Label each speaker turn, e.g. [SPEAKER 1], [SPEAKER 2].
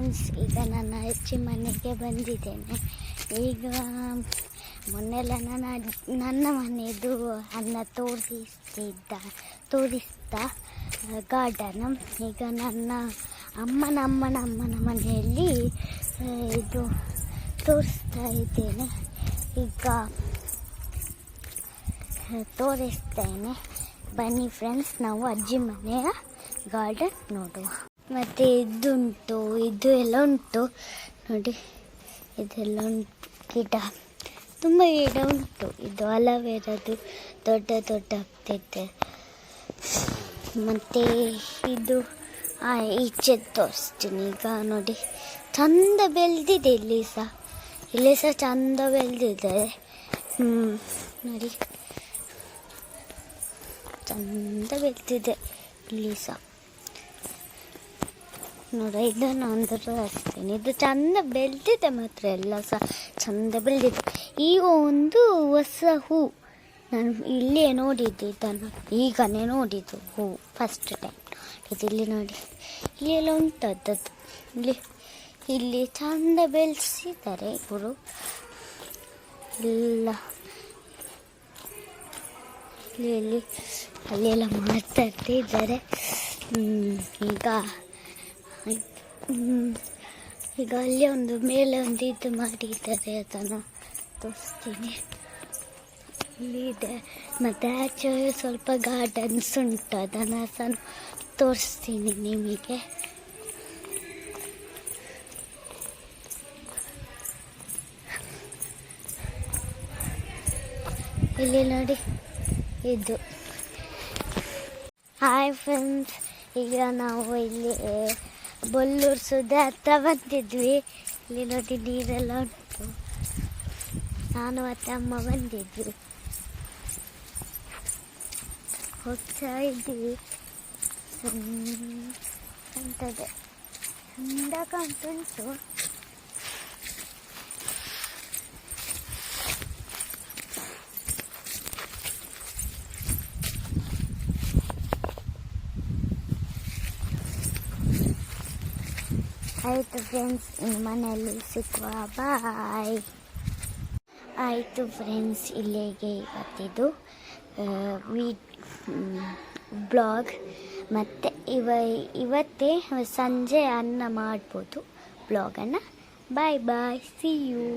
[SPEAKER 1] Friends, ಈಗ ನನ್ನ ಅಜ್ಜಿ ಮನೆಗೆ ಬಂದಿದ್ದೇನೆ. ಈಗ ಮೊನ್ನೆಲ್ಲ ನನ್ನ ಮನೆಯದು ಅನ್ನ ತೋರಿಸ್ತಾ ಗಾರ್ಡನ್. ಈಗ ನನ್ನ ಅಮ್ಮನ ಮನೆಯಲ್ಲಿ ಇದು ತೋರಿಸ್ತಾ ಇದ್ದೇನೆ. ಈಗ ತೋರಿಸ್ತೇನೆ, ಬನ್ನಿ ಫ್ರೆಂಡ್ಸ್, ನಾವು ಅಜ್ಜಿ ಮನೆಯ ಗಾರ್ಡನ್ ನೋಡುವ. ಮತ್ತು ಇದುಂಟು, ಇದು ಎಲ್ಲ ಉಂಟು ನೋಡಿ, ಇದೆಲ್ಲ ಉಂಟು ಗಿಡ, ತುಂಬ ಗಿಡ ಉಂಟು. ಇದು ಅಲವೇರದು ದೊಡ್ಡ ಆಗ್ತೈತೆ. ಮತ್ತು ಇದು ಈಚೆ ತೋರಿಸ್ತೀನಿ. ಈಗ ನೋಡಿ, ಚಂದ ಬೆಳೆದಿದೆ. ಇಲ್ಲಿ ಸಹ ಚಂದ ಬೆಳೆದಿದೆ ನೋಡಿ, ಚಂದ ಬೆಳೆದಿದೆ ಇಲ್ಲಿ ಸಹ ನೋಡಿ. ಇದನ್ನು ಒಂದು ತೋರಿಸ್ತೀನಿ. ಇದು ಚಂದ ಬೆಳೆದಿದೆ, ಮಾತ್ರ ಎಲ್ಲ ಸಹ ಚಂದ ಬೆಳೆದಿದೆ. ಈಗ ಒಂದು ಹೊಸ ಹೂ ನಾನು ಇಲ್ಲಿಯೇ ನೋಡಿದ್ದು, ಇದನ್ನು ಈಗನೇ ನೋಡಿದ್ದು ಹೂ ಫಸ್ಟ್ ಟೈಮ್. ಇಲ್ಲಿ ನೋಡಿ, ಇಲ್ಲಿ ಎಲ್ಲ ಉಂಟದ್ದದ್ದು. ಇಲ್ಲಿ ಚಂದ ಬೆಳೆಸಿದ್ದಾರೆ ಇವರು ಎಲ್ಲ. ಅಲ್ಲೆಲ್ಲ ಮಾಡ್ತಾ ಇದ್ದಾರೆ. ಈಗ ಅಲ್ಲಿ ಒಂದು ಮೇಲೆ ಒಂದು ಇದು ಮಾಡಿದ್ದಾರೆ, ಅದನ್ನು ತೋರಿಸ್ತೀನಿ. ಇಲ್ಲಿದೆ. ಮತ್ತು ಆಚೆ ಸ್ವಲ್ಪ ಗಾರ್ಡನ್ಸ್ ಉಂಟು, ಅದನ್ನು ಸಹ ತೋರಿಸ್ತೀನಿ ನಿಮಗೆ. ಇಲ್ಲಿ ನೋಡಿ, ಇದು. ಹಾಯ್ ಫ್ರೆಂಡ್ಸ್, ಈಗ ನಾವು ಇಲ್ಲಿ ಬೊಲ್ಲೂರು ಸುದ್ದಿ ಹತ್ರ ಬಂದಿದ್ವಿ. ಇಲ್ಲಿ ನೋಡಿ, ನೀರೆಲ್ಲ ಉಂಟು. ನಾನು ಮತ್ತು ಅಮ್ಮ ಬಂದಿದ್ವಿ, ಹೋಗ್ತಾ ಇದ್ವಿ. ಅಂತದೆ ಚಂದ ಕಾಣ್ತುಂಟು. ಆಯಿತು ಫ್ರೆಂಡ್ಸ್, ಇನ್ನು ಮನೆಯಲ್ಲಿ ಸಿಕ್ಕುವ. ಬಾಯ್. ಆಯಿತು ಫ್ರೆಂಡ್ಸ್, ಇಲ್ಲಿಗೆ ಇವತ್ತಿದು ಬ್ಲಾಗ್. ಮತ್ತು ಇವತ್ತೇ ಸಂಜೆ ಅನ್ನ ಮಾಡ್ಬೋದು ಬ್ಲಾಗನ್ನು. ಬಾಯ್ ಬಾಯ್, ಸಿ ಯು.